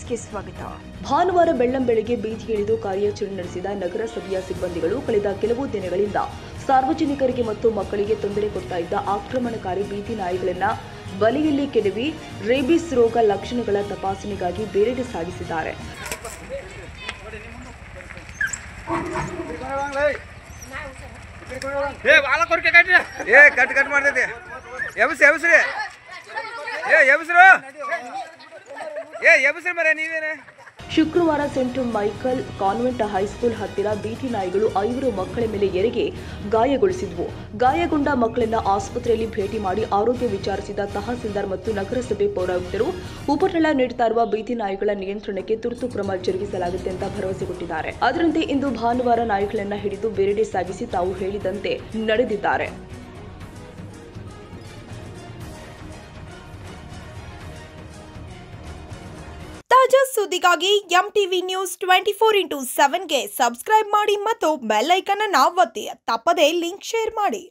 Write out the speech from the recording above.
ನ್ಯೂಸ್ಗೆ ಸ್ವಾಗತ. ಭಾನುವಾರ ಬೆಳ್ಳಂಬೆಳಗ್ಗೆ ಬೀದಿಗಿಳಿದು ಕಾರ್ಯಾಚರಣೆ ನಡೆಸಿದ ನಗರಸಭೆಯ ಸಿಬ್ಬಂದಿಗಳು ಕಳೆದ ಕೆಲವು ದಿನಗಳಿಂದ ಸಾರ್ವಜನಿಕರಿಗೆ ಮತ್ತು ಮಕ್ಕಳಿಗೆ ತೊಂದರೆ ಕೊಡ್ತಾ ಇದ್ದ ಆಕ್ರಮಣಕಾರಿ ಬೀದಿ ನಾಯಿಗಳನ್ನು ಬಲೆಯಲ್ಲಿ ಕೆಡವಿ ರೇಬಿಸ್ ರೋಗ ಲಕ್ಷಣಗಳ ತಪಾಸಣೆಗಾಗಿ ಬೇರೆಡೆ ಸಾಗಿಸಿದ್ದಾರೆ. ಶುಕ್ರವಾರ ಸೆಂಟ್ ಮೈಕಲ್ ಕಾನ್ವೆಂಟ್ ಹೈಸ್ಕೂಲ್ ಹತ್ತಿರ ಬೀದಿ ನಾಯಿಗಳು 5 ಮಕ್ಕಳ ಮೇಲೆ ಎರಗಿ ಗಾಯಗೊಳಿಸಿದ್ವು. ಗಾಯಗೊಂಡ ಮಕ್ಕಳನ್ನ ಆಸ್ಪತ್ರೆಯಲ್ಲಿ ಭೇಟಿ ಮಾಡಿ ಆರೋಗ್ಯ ವಿಚಾರಿಸಿದ ತಹಸೀಲ್ದಾರ್ ಮತ್ತು ನಗರಸಭೆ ಪೌರಾಯುಕ್ತರು ಉಪಟಳ ನೀಡುತ್ತಾ ಇರುವ ಬೀದಿ ನಾಯಿಗಳ ನಿಯಂತ್ರಣಕ್ಕೆ ತುರ್ತು ಕ್ರಮ ಜರುಗಿಸಲಾಗುತ್ತೆ ಅಂತ ಭರವಸೆ ಕೊಟ್ಟಿದ್ದಾರೆ. ಅದರಂತೆ ಇಂದು ಭಾನುವಾರ ನಾಯಿಗಳನ್ನ ಹಿಡಿದು ಬೇರೆಡೆ ಸಾಗಿಸಿ ತಾವು ಹೇಳಿದಂತೆ ನಡೆದಿದ್ದಾರೆ. ತಾಜಾ ಸುದ್ದಿಗಾಗಿ ಎಂಟಿವಿ ನ್ಯೂಸ್ 24/7ಗೆ ಸಬ್ಸ್ಕ್ರೈಬ್ ಮಾಡಿ ಮತ್ತು ಬೆಲ್ ಐಕಾನ್ ಅನ್ನು ಒತ್ತಿ. ತಪ್ಪದೇ ಲಿಂಕ್ ಶೇರ್ ಮಾಡಿ.